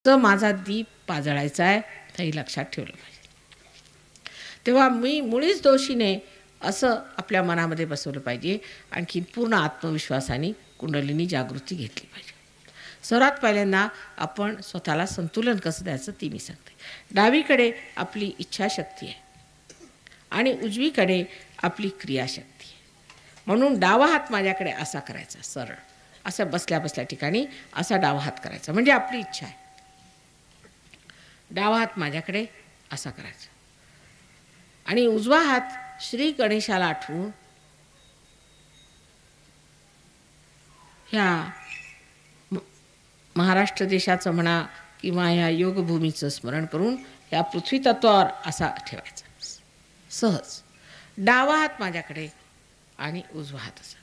तर माझा दीप पाजळायचा आहे, हे लक्षात ठेवलं पाहिजे. तेव्हा मी मुळीच दोषी नाही असं आपल्या मनामध्ये बसवलं पाहिजे. आणखी पूर्ण आत्मविश्वासाने कुंडलिनी जागृती घेतली पाहिजे. सर्वात पहिल्यांदा आपण स्वतःला संतुलन कसं द्यायचं ती मी सांगते. डावीकडे आपली इच्छाशक्ती आहे आणि उजवीकडे आपली क्रियाशक्ती आहे. म्हणून डावा हात माझ्याकडे असा करायचा, सरळ असा बसल्या बसल्या ठिकाणी असा डावा हात करायचा, म्हणजे आपली इच्छा आहे. डावा हात माझ्याकडे असा करायचा आणि उजवा हात श्री गणेशाला आठवून ह्या महाराष्ट्र देशाचं म्हणा किंवा ह्या योगभूमीचं स्मरण करून या पृथ्वी तत्वावर असा ठेवायचा सहज. डावा हात माझ्याकडे आणि उजवा हात असा.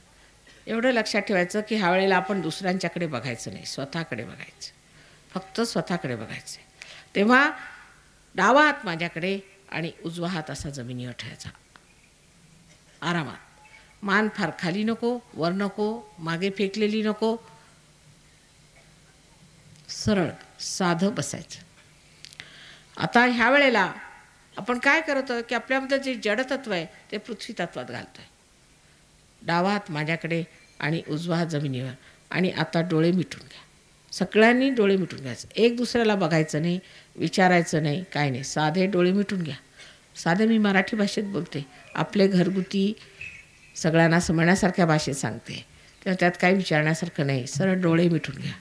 एवढं लक्षात ठेवायचं की ह्या वेळेला आपण दुसऱ्यांच्याकडे बघायचं नाही, स्वतःकडे बघायचं, फक्त स्वतःकडे बघायचं. तेव्हा डावा हात माझ्याकडे आणि उजवा हात असा जमिनीवर ठेवायचा आरामात. मान फार खाली नको, वर नको, मागे फेकलेली नको, सरळ साधं बसायचं. आता ह्या वेळेला आपण काय करतो की आपल्यामध्ये जे जडतत्व आहे ते पृथ्वी तत्वात घालतो आहे. डावा हात माझ्याकडे आणि उजवा हात जमिनीवर. आणि आता डोळे मिटून घ्या. सगळ्यांनी डोळे मिटून घ्यायचं, एक दुसऱ्याला बघायचं नाही, विचारायचं नाही, काय नाही, साधे डोळे मिटून घ्या. साधे मी मराठी भाषेत बोलते, आपले घरगुती सगळ्यांना समजण्यासारख्या भाषेत सांगते, तेव्हा त्यात काही विचारण्यासारखं नाही. सरळ डोळे मिटून घ्या.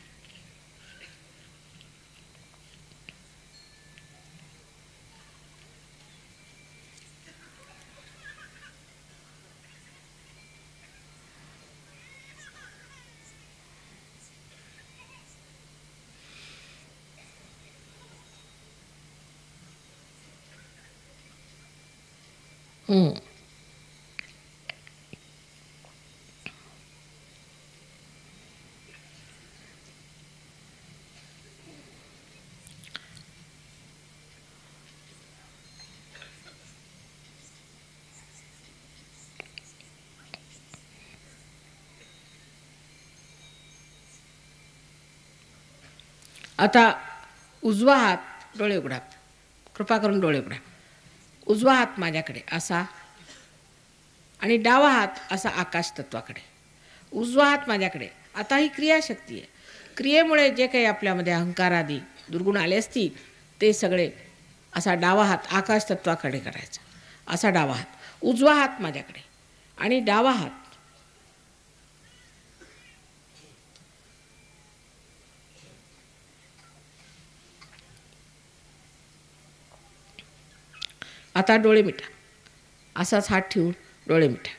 आता उजवा हात, डोळे उघडा, कृपा करून डोळे उघडा. उजवा हात माझ्याकडे असा आणि डावा हात असा आकाश तत्वाकडे. उजवा हात माझ्याकडे. आता ही क्रियाशक्ती आहे. क्रियेमुळे जे काही आपल्यामध्ये अहंकार आदी दुर्गुण आले असतील ते सगळे असा डावा हात आकाश तत्वाकडे करायचा, असा डावा हात. उजवा हात माझ्याकडे आणि डावा हात आता डोळे मिटा, असाच हात ठेवून डोळे मिटा.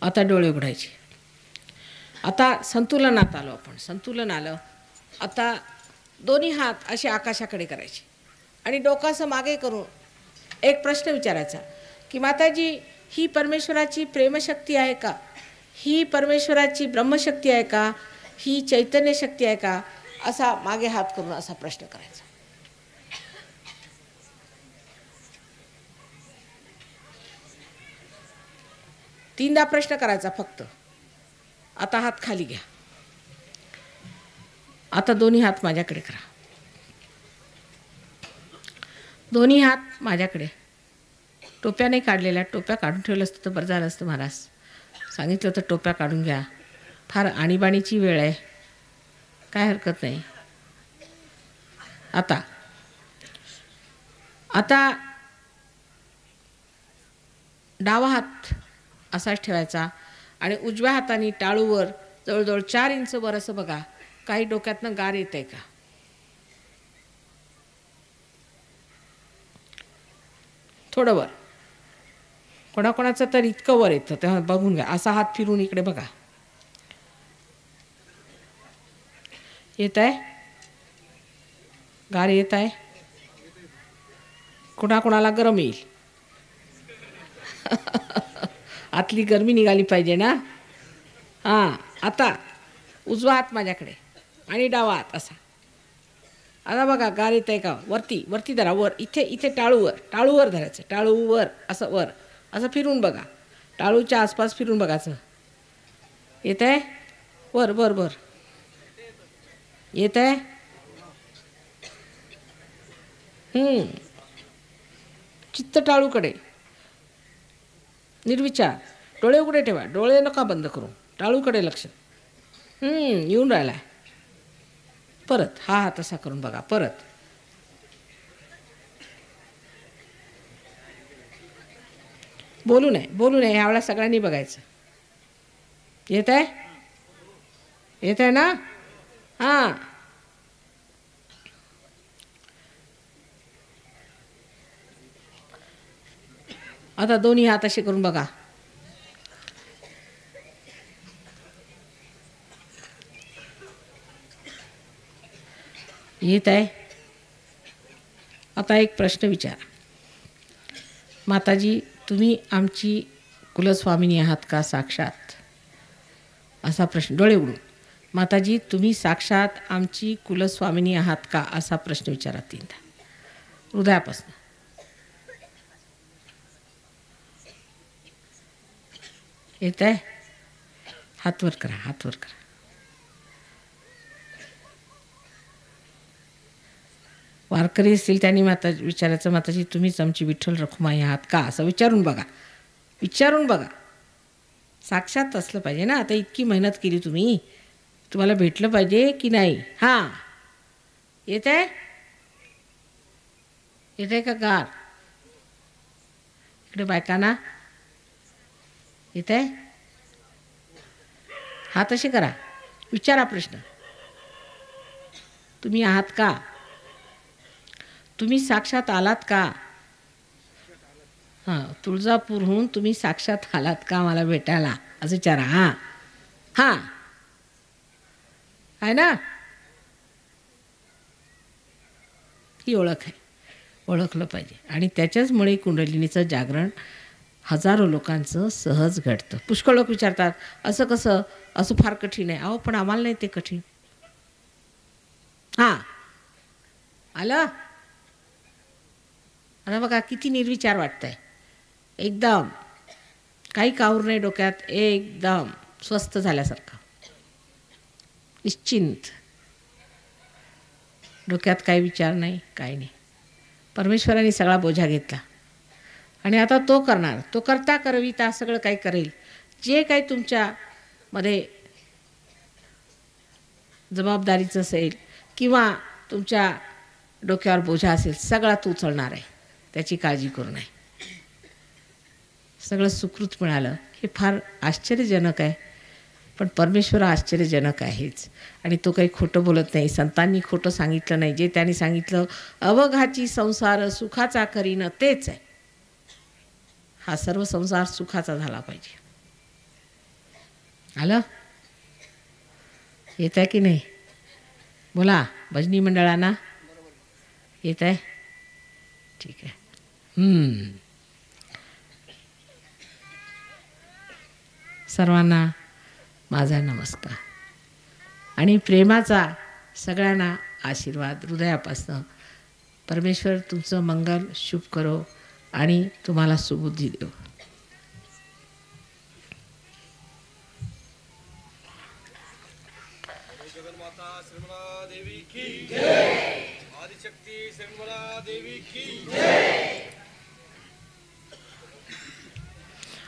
आता डोळे उघडायचे. आता संतुलनात आलो आपण, संतुलन आलं. आता दोन्ही हात असे आकाशाकडे करायचे आणि डोकं असं मागे करून एक प्रश्न विचारायचा की माताजी, ही परमेश्वराची प्रेमशक्ती आहे का? ही परमेश्वराची ब्रह्मशक्ती आहे का? ही चैतन्य शक्ती आहे का? असा मागे हात करून असा प्रश्न करायचा. तीनदा प्रश्न करायचा फक्त. आता हात खाली घ्या. आता दोन्ही हात माझ्याकडे करा. दोन्ही हात माझ्याकडे. टोप्या नाही काढलेल्या, टोप्या काढून ठेवलं असतं तर बरं झालं असतं. महाराज सांगितलं होतं टोप्या काढून घ्या. फार आणीबाणीची वेळ आहे, काय हरकत नाही. आता आता डावा हात असाच ठेवायचा आणि उजव्या हाताने टाळूवर जवळजवळ 4 इंच वर असं बघा, काही डोक्यातनं गार येतंय का? थोडं वर. कोणाकोणाचं तर इतकं वर येतं, तेव्हा बघून घ्या. असा हात फिरून इकडे बघा. येत आहे गार? येत आहे? कोणाकोणाला गरम येईल. आतली गरमी निघाली पाहिजे ना. हां, आता उजवा हात माझ्याकडे आणि डावा हात असा. आता बघा गार येत आहे का? वरती वरती धरा, वर इथे इथे टाळूवर धरायचं, टाळूवर असं वर असं फिरून बघा, टाळूच्या आसपास फिरून बघायचं. येत आहे? वर वर वर येत आहे? चित्त टाळूकडे, निर्विचार. डोळे उघडे ठेवा, डोळे नका बंद करू, टाळूकडे लक्ष. येऊन राहिला आहे. परत हा हात असा करून बघा, परत. बोलू नये ह्यावेळेला सगळ्यांनी बघायचं. येत आहे? येत आहे ना? हां. आता दोन्ही हात असे करून बघा. येत आहे? आता एक प्रश्न विचारा. माताजी, तुम्ही आमची कुलस्वामिनी आहात का साक्षात? असा प्रश्न. डोळे उघडून. माताजी, तुम्ही साक्षात आमची कुलस्वामिनी आहात का? असा प्रश्न विचारा 3दा हृदयापासून. येत आहे? हात वर करा, हात वर करा. वारकरी असतील त्यांनी माता विचारायचं, माताजी तुम्हीच आमची विठ्ठल रखुमाई आहात का? असं विचारून बघा, विचारून बघा. साक्षात असलं पाहिजे ना. आता इतकी मेहनत केली तुम्ही, तुम्हाला भेटलं पाहिजे की नाही? हां. येत आहे? येत आहे का गार? इकडे बायकांना येत आहे? हात असे करा, विचारा प्रश्न. तुम्ही आहात का? तुम्ही साक्षात आलात का? हां, तुळजापूरहून तुम्ही साक्षात आलात का मला भेटायला? असं विचारा. हां हां, आहे ना? ही ओळख आहे, ओळखलं पाहिजे. आणि त्याच्याचमुळे कुंडलिनीचं जागरण हजारो लोकांचं सहज घडतं. पुष्कळ लोक विचारतात असं कसं, असं फार कठीण आहे. अहो पण आम्हाला नाही ते कठीण. हां, आलं? आता बघा किती निर्विचार वाटतंय. एकदम काही काऊर नाही डोक्यात, एकदम स्वस्थ झाल्यासारखं, निश्चिंत. डोक्यात काही विचार नाही, काही नाही. परमेश्वराने सगळा बोजा घेतला आणि आता तो करणार. तो करता करविता सगळं काही करेल. जे काही तुमच्यामध्ये जबाबदारीचं असेल किंवा तुमच्या डोक्यावर बोजा असेल, सगळा तो उचलणार आहे. त्याची काळजी करू नये. सगळं सुकृत मिळालं हे फार आश्चर्यजनक आहे. पण परमेश्वर आश्चर्यजनक आहेच. आणि तो काही खोटं बोलत नाही. संतांनी खोटं सांगितलं नाही. जे त्यांनी सांगितलं, अवघाची संसार सुखाचा करीन, तेच आहे. हा सर्व संसार सुखाचा झाला पाहिजे. आलं? येत आहे की नाही? बोला भजनी मंडळांना. येत आहे? ठीक आहे. सर्वांना माझा नमस्कार आणि प्रेमाचा सगळ्यांना आशीर्वाद हृदयापासून. परमेश्वर तुमचं मंगल शुभ करो आणि तुम्हाला सुबुद्धी देव. जगन्माता श्रीमला देवी की जय. आदिशक्ती श्रीमला देवी की जय.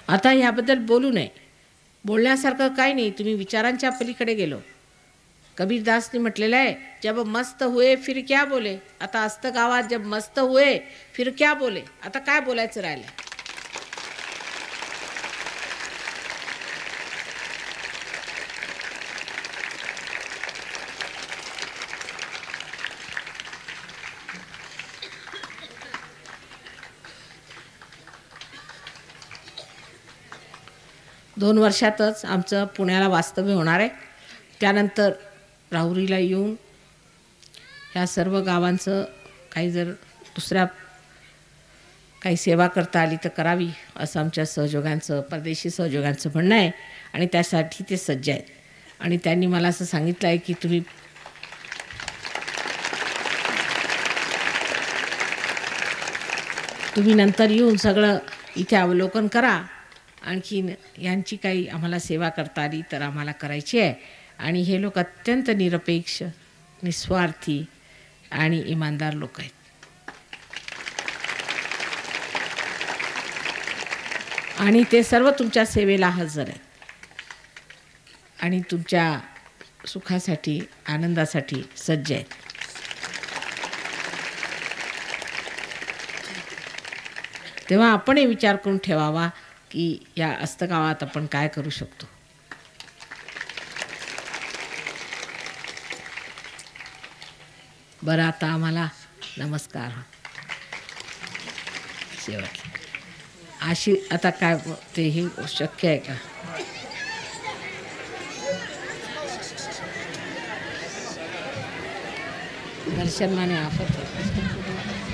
आता ह्याबद्दल बोलू नये. बोलण्यासारखं काही नाही. तुम्ही विचारांच्या पलीकडे गेलो. कबीरदासने म्हटलेलं आहे, जब मस्त हुए फिर क्या बोले. आता असतं गावात, जब मस्त हुए फिर क्या बोले. आता काय बोलायचं राहिलं? दोन वर्षातच आमचं पुण्याला वास्तव्य होणार आहे. त्यानंतर राहुरीला येऊन ह्या सर्व गावांचं काही जर दुसऱ्या काही सेवा करता आली तर करावी असं आमच्या सहयोगांचं, परदेशी सहयोगांचं म्हणणं आहे आणि त्यासाठी ते सज्ज आहेत. आणि त्यांनी मला असं सांगितलं आहे की तुम्ही नंतर येऊन सगळं इथे अवलोकन करा. आणखीन यांची काही आम्हाला सेवा करता आली तर आम्हाला करायची आहे. आणि हे लोक अत्यंत निरपेक्ष, निस्वार्थी आणि इमानदार लोक आहेत. आणि ते सर्व तुमच्या सेवेला हजर आहेत आणि तुमच्या सुखासाठी, आनंदासाठी सज्ज आहेत. तेव्हा आपणही विचार करून ठेवावा की या अस्तगावात आपण काय करू शकतो. बरं, आता आम्हाला नमस्कार. शेवट आता काय ते हे शक्य आहे का? दर्शन माने आफत